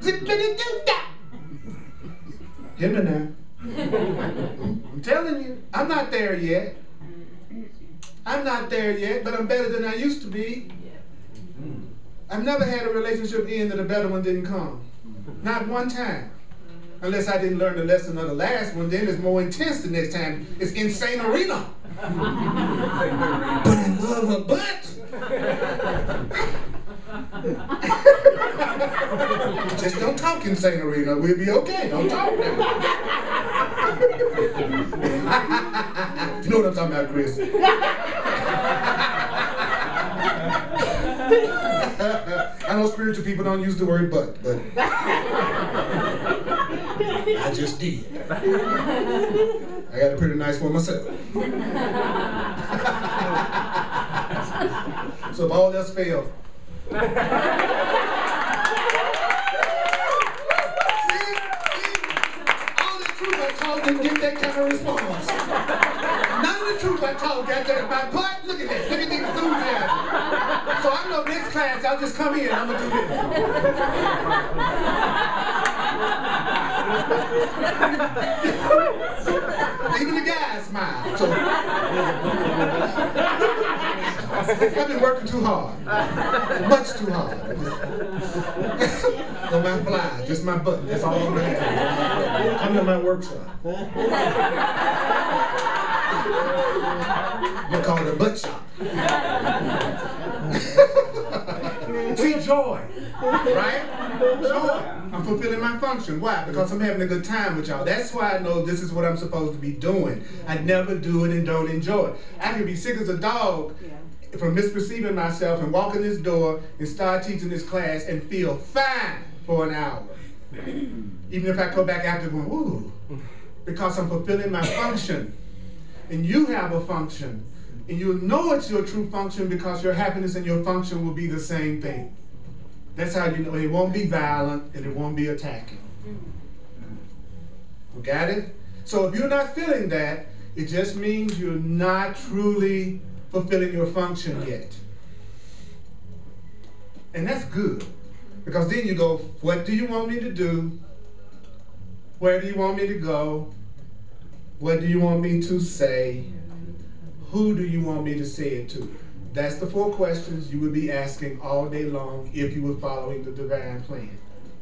Zippity-doo-dah. Hear me now. I'm telling you, I'm not there yet. I'm not there yet, but I'm better than I used to be. I've never had a relationship end that a better one didn't come. Not one time. Unless I didn't learn the lesson of the last one, then it's more intense the next time. It's insane arena. But I love her butt. Just don't talk insane arena. We'll be okay. Don't talk now. You know what I'm talking about, Chris? I know spiritual people don't use the word but I just did. I got a pretty nice one myself. So if all else fails, see, all the truth I told didn't get that kind of response. None of the truth I told got that. My butt, look at that. Look at these enthusiasm. So I know next class I'll just come in and I'm gonna do this. Even the guys smile. So, I've been working too hard. Much too hard. On my fly, just my butt. That's all I'm gonna do. Come to my workshop. You call it a butt shop. See, joy, right? Joy. I'm fulfilling my function. Why? Because I'm having a good time with y'all. That's why I know this is what I'm supposed to be doing. I never do it and don't enjoy it. I can be sick as a dog from misperceiving myself and walk in this door and start teaching this class and feel fine for an hour. Even if I go back after going, ooh, because I'm fulfilling my function. And you have a function. And you'll know it's your true function because your happiness and your function will be the same thing. That's how you know it won't be violent and it won't be attacking. You got it? So if you're not feeling that, it just means you're not truly fulfilling your function yet. And that's good. Because then you go, what do you want me to do? Where do you want me to go? What do you want me to say? Who do you want me to say it to? That's the 4 questions you would be asking all day long if you were following the divine plan.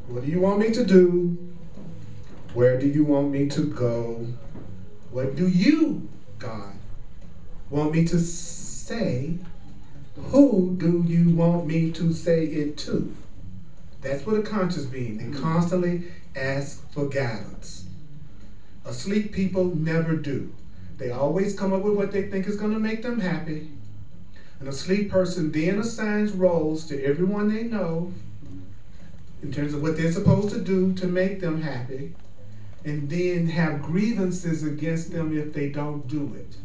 What do you want me to do? Where do you want me to go? What do you, God, want me to say? Who do you want me to say it to? That's what a conscious being. They constantly ask for guidance. Asleep people never do. They always come up with what they think is going to make them happy. An asleep person then assigns roles to everyone they know in terms of what they're supposed to do to make them happy, and then have grievances against them if they don't do it.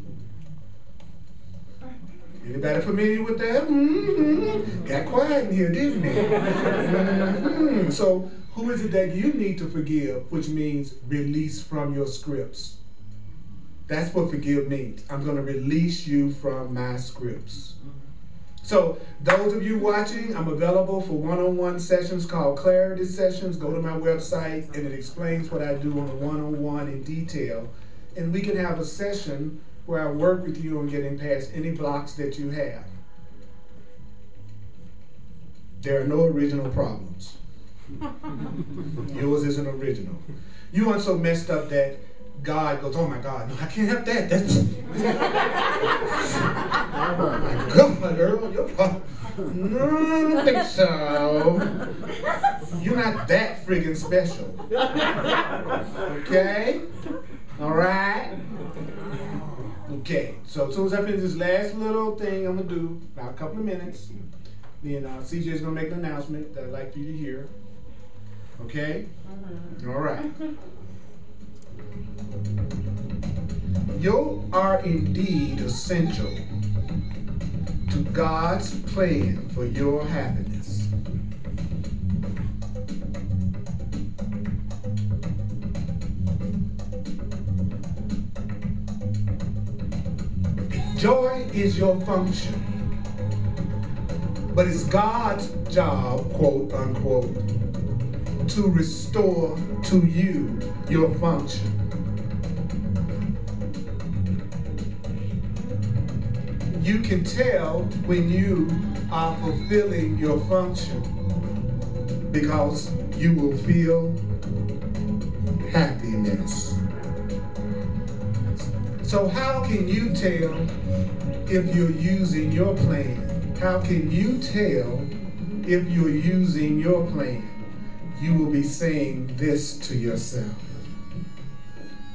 Anybody familiar with that? Mm-hmm. Got quiet in here, didn't it? Mm-hmm. So who is it that you need to forgive, which means release from your scripts? That's what forgive means. I'm going to release you from my scripts. So those of you watching, I'm available for one-on-one sessions called Clarity Sessions. Go to my website and it explains what I do on a one-on-one in detail. And we can have a session where I work with you on getting past any blocks that you have. There are no original problems. Yours isn't original. You aren't so messed up that God goes, oh my God, no, I can't have that. That's oh my God, Earl, you're no, I don't think so. You're not that friggin' special. Okay? All right? Okay, so as soon as I finish this last little thing I'm going to do, about a couple of minutes, then CJ is going to make an announcement that I'd like for you to hear. Okay? All right. You are indeed essential to God's plan for your happiness. Joy is your function, but it's God's job, quote unquote, to restore to you your function. You can tell when you are fulfilling your function because you will feel happiness. So how can you tell if you're using your plan? How can you tell if you're using your plan? You will be saying this to yourself.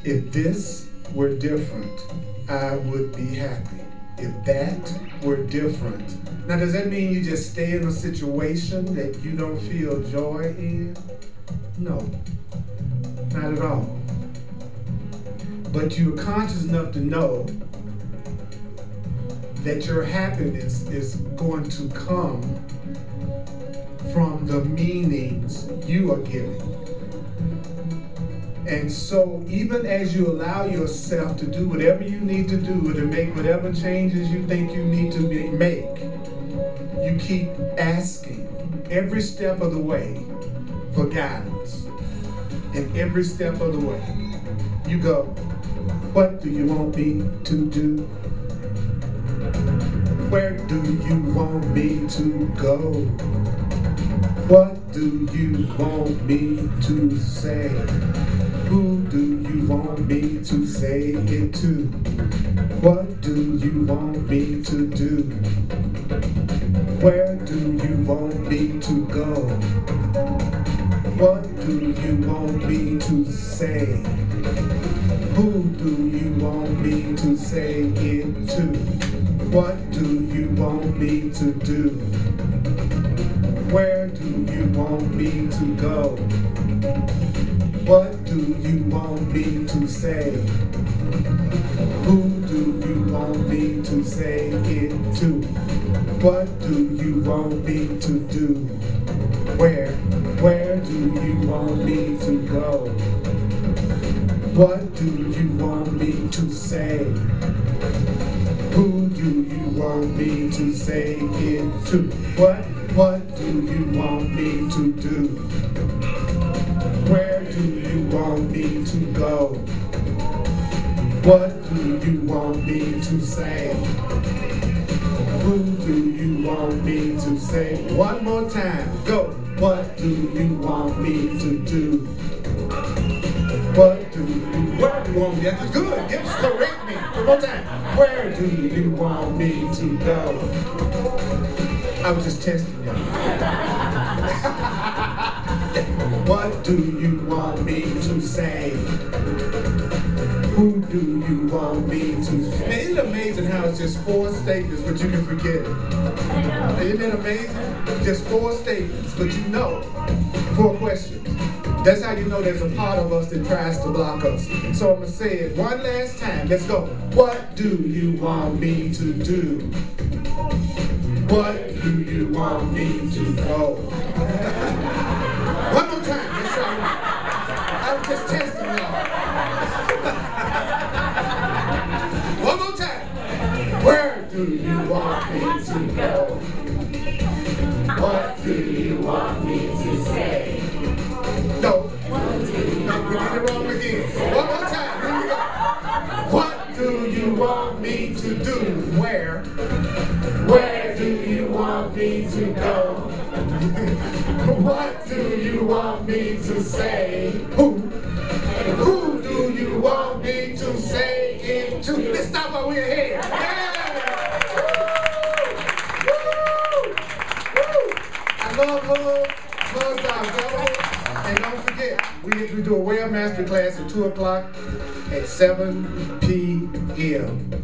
If this were different, I would be happy. If that were different. Now, does that mean you just stay in a situation that you don't feel joy in? No, not at all. But you're conscious enough to know that your happiness is going to come from the meanings you are giving. And so even as you allow yourself to do whatever you need to do to make whatever changes you think you need to make, you keep asking every step of the way for guidance. And every step of the way, you go, what do you want me to do? Where do you want me to go? What do you want me to say? Who do you want me to say it to? What do you want me to do? Where do you want me to go? What do you want me to say? Who do you want me to say it to? What do you want me to do? Where do you want me to go? What do you want me to say? Who do you want me to say it to? What do you want me to do? Where do you want me to go? What do you want me to say? Who do you want me to say it to? What do you want me to do? Where do you want me to go? What do you want me to say? Who do you want me to say? One more time, go. What do you want me to do? What do you want me to do? Good, correct me. One more time. Where do you want me to go? I was just testing you. What do you want me to say? Who do you want me to say? Man, isn't it amazing how it's just 4 statements, but you can forget it? I know. Isn't it amazing? Just 4 statements, but you know 4 questions. That's how you know there's a part of us that tries to block us. So I'm going to say it one last time. Let's go. What do you want me to do? What do you want me to go? One more time. That's right. I was just testing y'all. One more time. Where do you want me to go? What do you want me to say? No. No, we did it wrong again. One more time. Here we go. What do you want me to do? Where do you want me to go? What do you want me to say? Who do you want me to say it to? Let's stop while we're ahead. Yeah! Woo! Woo! I love our government. And don't forget, we do a well master class at 2 o'clock at 7 p.m.